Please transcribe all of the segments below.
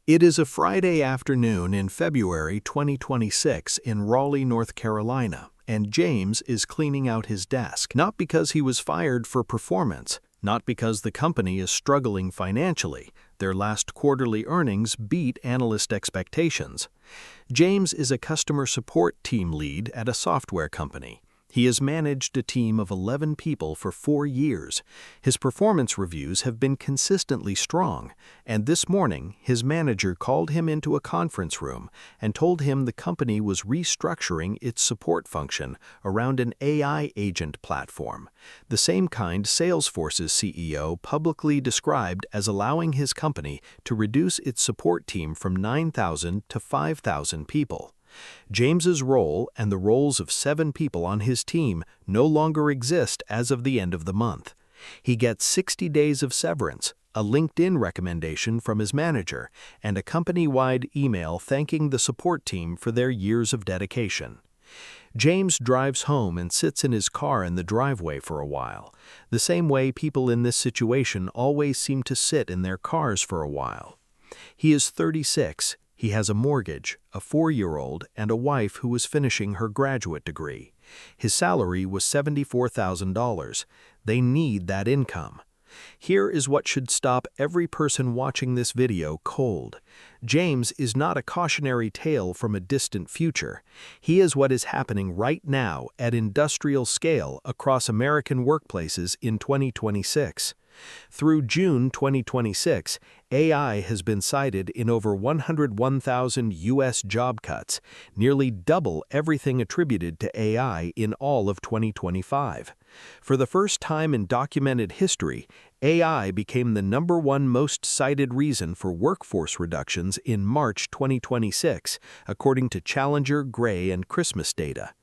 It is a Friday afternoon in February 2026 in Raleigh, North Carolina, and James is cleaning out his desk, not because he was fired for performance, not because the company is struggling financially. Their last quarterly earnings beat analyst expectations. James is a customer support team lead at a software company. He has managed a team of 11 people for 4 years. His performance reviews have been consistently strong, and this morning his manager called him into a conference room and told him the company was restructuring its support function around an AI agent platform, the same kind Salesforce's CEO publicly described as allowing his company to reduce its support team from 9,000 to 5,000 people. James's role and the roles of 7 people on his team no longer exist as of the end of the month. He gets 60 days of severance, a LinkedIn recommendation from his manager, and a company-wide email thanking the support team for their years of dedication. James drives home and sits in his car in the driveway for a while, the same way people in this situation always seem to sit in their cars for a while. He is 36. He has a mortgage, a 4-year-old, and a wife who was finishing her graduate degree. His salary was $74,000. They need that income. Here is what should stop every person watching this video cold. James is not a cautionary tale from a distant future. He is what is happening right now at industrial scale across American workplaces in 2026. Through June 2026, AI has been cited in over 101,000 U.S. job cuts, nearly double everything attributed to AI in all of 2025. For the first time in documented history, AI became the #1 most cited reason for workforce reductions in March 2026, according to Challenger, Gray, and Christmas data.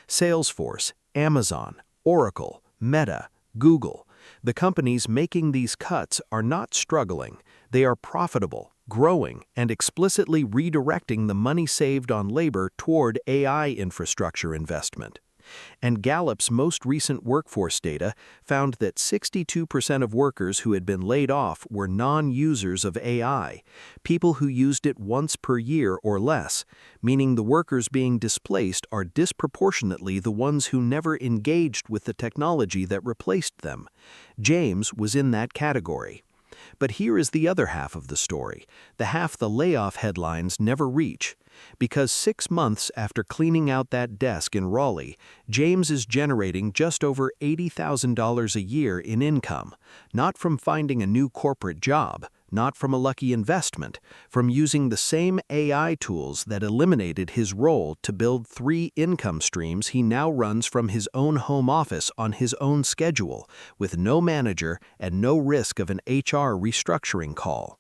Salesforce, Amazon, Oracle, Meta, Google. The companies making these cuts are not struggling. They are profitable, growing, and explicitly redirecting the money saved on labor toward AI infrastructure investment. And Gallup's most recent workforce data found that 62% of workers who had been laid off were non-users of AI, people who used it once per year or less, meaning the workers being displaced are disproportionately the ones who never engaged with the technology that replaced them. James was in that category. But here is the other half of the story, the half the layoff headlines never reach. Because 6 months after cleaning out that desk in Raleigh, James is generating just over $80,000 a year in income, not from finding a new corporate job, not from a lucky investment, from using the same AI tools that eliminated his role to build 3 income streams he now runs from his own home office on his own schedule, with no manager and no risk of an HR restructuring call.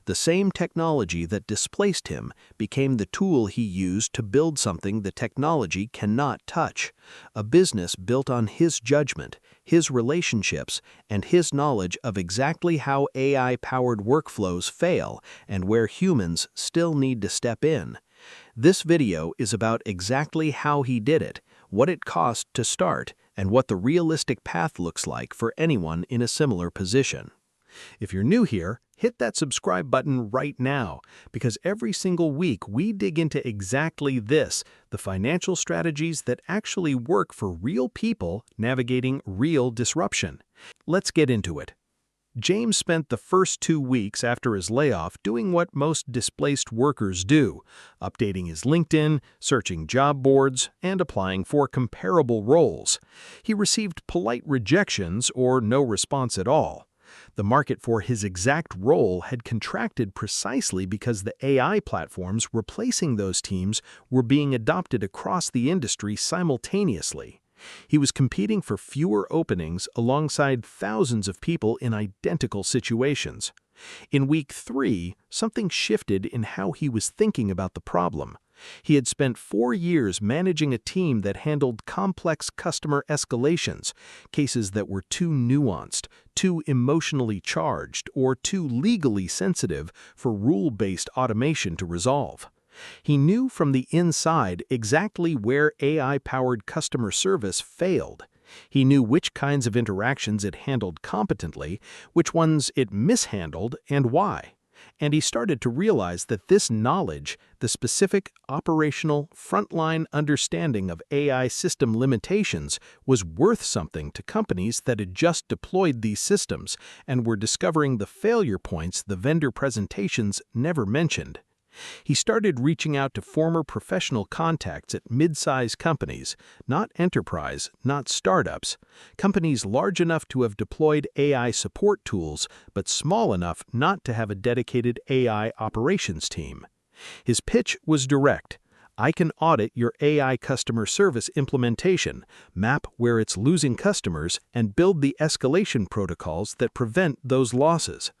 The same technology that displaced him became the tool he used to build something the technology cannot touch, a business built on his judgment, his relationships, and his knowledge of exactly how AI-powered workflows fail and where humans still need to step in. This video is about exactly how he did it, what it cost to start, and what the realistic path looks like for anyone in a similar position. If you're new here, hit that subscribe button right now, because every single week we dig into exactly this, the financial strategies that actually work for real people navigating real disruption. Let's get into it. James spent the first 2 weeks after his layoff doing what most displaced workers do, updating his LinkedIn, searching job boards, and applying for comparable roles. He received polite rejections or no response at all. The market for his exact role had contracted precisely because the AI platforms replacing those teams were being adopted across the industry simultaneously. He was competing for fewer openings alongside thousands of people in identical situations. In week 3, something shifted in how he was thinking about the problem. He had spent 4 years managing a team that handled complex customer escalations, cases that were too nuanced, too emotionally charged, or too legally sensitive for rule-based automation to resolve. He knew from the inside exactly where AI-powered customer service failed. He knew which kinds of interactions it handled competently, which ones it mishandled, and why. And he started to realize that this knowledge, the specific operational frontline understanding of AI system limitations, was worth something to companies that had just deployed these systems and were discovering the failure points the vendor presentations never mentioned. He started reaching out to former professional contacts at mid-size companies, not enterprise, not startups, companies large enough to have deployed AI support tools, but small enough not to have a dedicated AI operations team. His pitch was direct. I can audit your AI customer service implementation, map where it's losing customers, and build the escalation protocols that prevent those losses.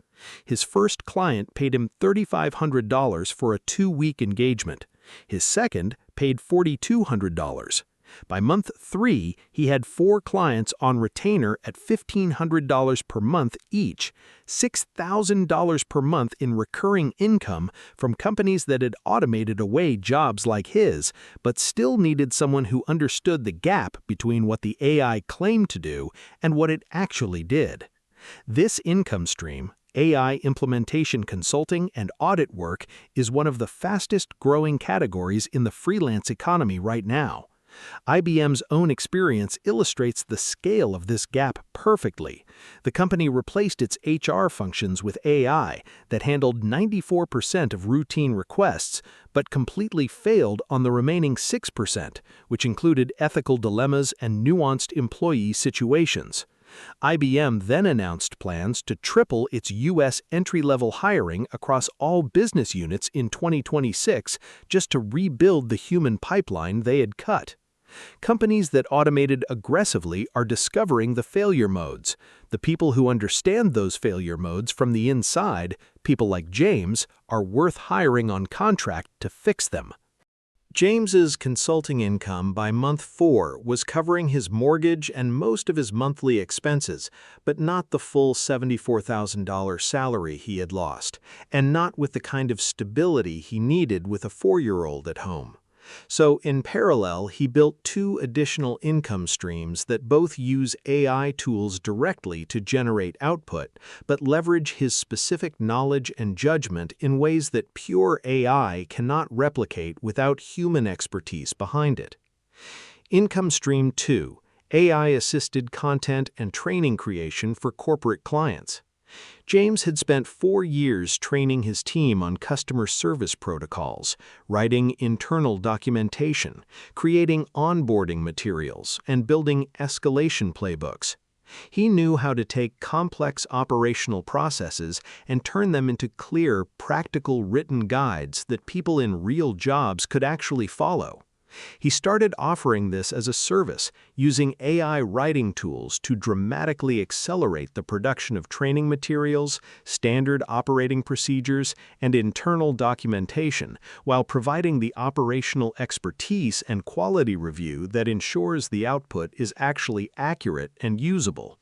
His first client paid him $3,500 for a 2-week engagement. His second paid $4,200. By month 3, he had 4 clients on retainer at $1,500 per month each, $6,000 per month in recurring income from companies that had automated away jobs like his, but still needed someone who understood the gap between what the AI claimed to do and what it actually did. This income stream, AI implementation consulting and audit work, is one of the fastest-growing categories in the freelance economy right now. IBM's own experience illustrates the scale of this gap perfectly. The company replaced its HR functions with AI that handled 94% of routine requests, but completely failed on the remaining 6%, which included ethical dilemmas and nuanced employee situations. IBM then announced plans to triple its U.S. entry-level hiring across all business units in 2026 just to rebuild the human pipeline they had cut. Companies that automated aggressively are discovering the failure modes. The people who understand those failure modes from the inside, people like James, are worth hiring on contract to fix them. James's consulting income by month 4 was covering his mortgage and most of his monthly expenses, but not the full $74,000 salary he had lost, and not with the kind of stability he needed with a 4-year-old at home. So, in parallel, he built 2 additional income streams that both use AI tools directly to generate output, but leverage his specific knowledge and judgment in ways that pure AI cannot replicate without human expertise behind it. Income Stream 2: AI-assisted content and training creation for corporate clients. James had spent 4 years training his team on customer service protocols, writing internal documentation, creating onboarding materials, and building escalation playbooks. He knew how to take complex operational processes and turn them into clear, practical written guides that people in real jobs could actually follow. He started offering this as a service, using AI writing tools to dramatically accelerate the production of training materials, standard operating procedures, and internal documentation, while providing the operational expertise and quality review that ensures the output is actually accurate and usable.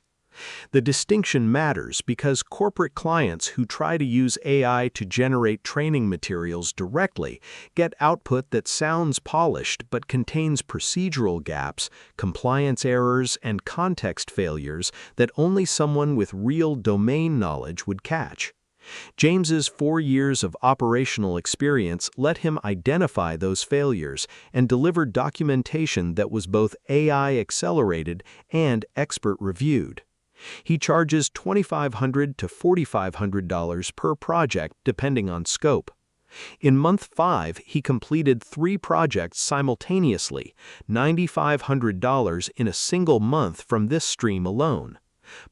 The distinction matters because corporate clients who try to use AI to generate training materials directly get output that sounds polished but contains procedural gaps, compliance errors, and context failures that only someone with real domain knowledge would catch. James's 4 years of operational experience let him identify those failures and deliver documentation that was both AI-accelerated and expert-reviewed. He charges $2,500 to $4,500 per project depending on scope. In month 5, he completed 3 projects simultaneously, $9,500 in a single month from this stream alone.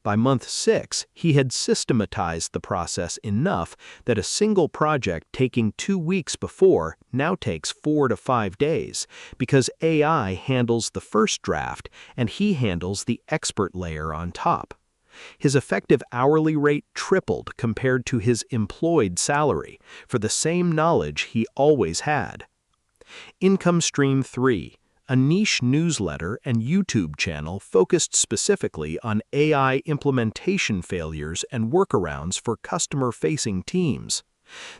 By month 6, he had systematized the process enough that a single project taking 2 weeks before now takes 4 to 5 days, because AI handles the first draft and he handles the expert layer on top. His effective hourly rate tripled compared to his employed salary for the same knowledge he always had. Income Stream 3: a niche newsletter and YouTube channel focused specifically on AI implementation failures and workarounds for customer-facing teams.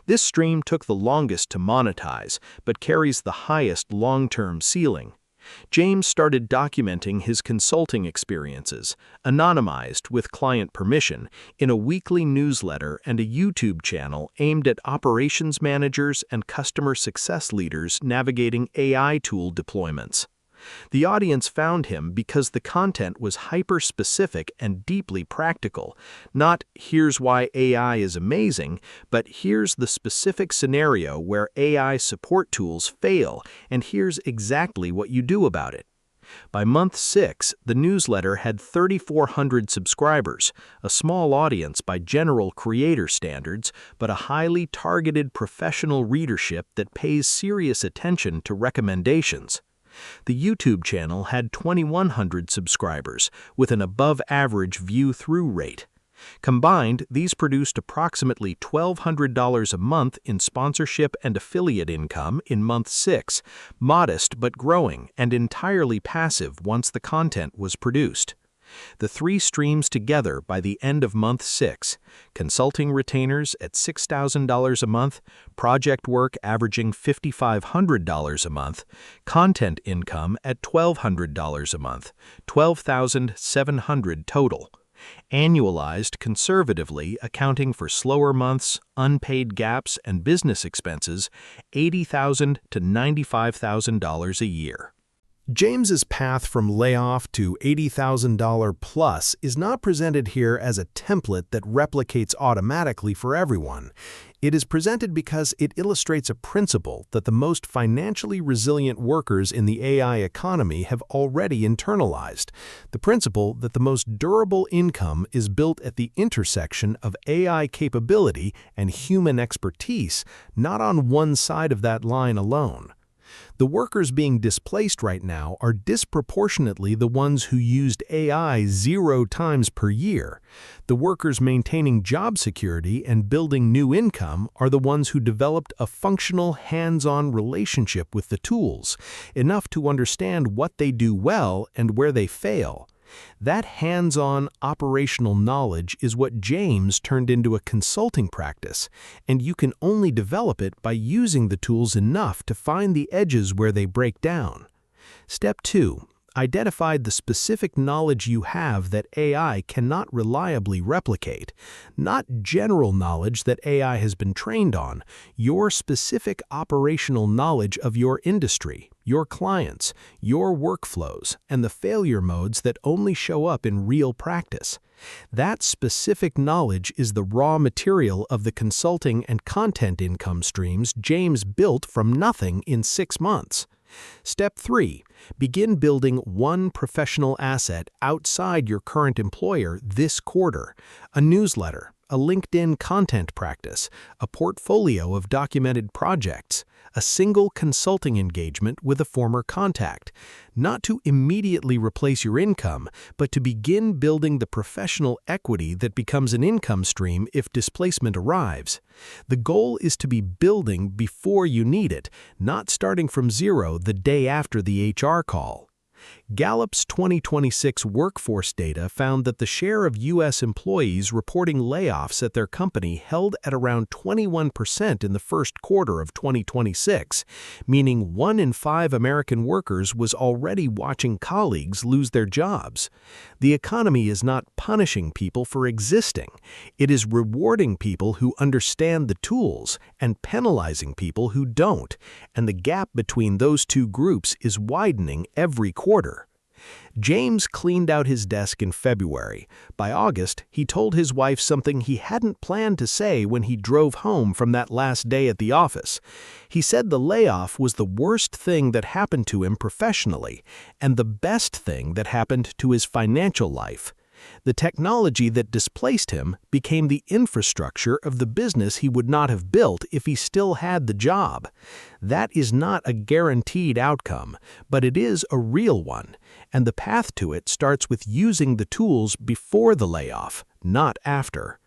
This stream took the longest to monetize, but carries the highest long-term ceiling. James started documenting his consulting experiences, anonymized with client permission, in a weekly newsletter and a YouTube channel aimed at operations managers and customer success leaders navigating AI tool deployments. The audience found him because the content was hyper-specific and deeply practical. Not "here's why AI is amazing," but "here's the specific scenario where AI support tools fail, and here's exactly what you do about it." By month 6, the newsletter had 3,400 subscribers, a small audience by general creator standards, but a highly targeted professional readership that pays serious attention to recommendations. The YouTube channel had 2,100 subscribers, with an above-average view-through rate. Combined, these produced approximately $1,200 a month in sponsorship and affiliate income in month 6, modest but growing and entirely passive once the content was produced. The three streams together by the end of month 6, consulting retainers at $6,000 a month, project work averaging $5,500 a month, content income at $1,200 a month, $12,700 total. Annualized conservatively, accounting for slower months, unpaid gaps, and business expenses, $80,000 to $95,000 a year. James's path from layoff to $80,000 plus is not presented here as a template that replicates automatically for everyone. It is presented because it illustrates a principle that the most financially resilient workers in the AI economy have already internalized. The principle that the most durable income is built at the intersection of AI capability and human expertise, not on one side of that line alone. The workers being displaced right now are disproportionately the ones who used AI 0 times per year. The workers maintaining job security and building new income are the ones who developed a functional, hands-on relationship with the tools, enough to understand what they do well and where they fail. That hands-on operational knowledge is what James turned into a consulting practice, and you can only develop it by using the tools enough to find the edges where they break down. Step 2. Identify the specific knowledge you have that AI cannot reliably replicate. Not general knowledge that AI has been trained on, your specific operational knowledge of your industry, your clients, your workflows, and the failure modes that only show up in real practice. That specific knowledge is the raw material of the consulting and content income streams James built from nothing in 6 months. Step 3. Begin building one professional asset outside your current employer this quarter: a newsletter, a LinkedIn content practice, a portfolio of documented projects, a single consulting engagement with a former contact, not to immediately replace your income, but to begin building the professional equity that becomes an income stream if displacement arrives. The goal is to be building before you need it, not starting from zero the day after the HR call. Gallup's 2026 workforce data found that the share of U.S. employees reporting layoffs at their company held at around 21% in the first quarter of 2026, meaning 1 in 5 American workers was already watching colleagues lose their jobs. The economy is not punishing people for existing. It is rewarding people who understand the tools and penalizing people who don't, and the gap between those two groups is widening every quarter. James cleaned out his desk in February. By August, he told his wife something he hadn't planned to say when he drove home from that last day at the office. He said the layoff was the worst thing that happened to him professionally, and the best thing that happened to his financial life. The technology that displaced him became the infrastructure of the business he would not have built if he still had the job. That is not a guaranteed outcome, but it is a real one, and the path to it starts with using the tools before the layoff, not after.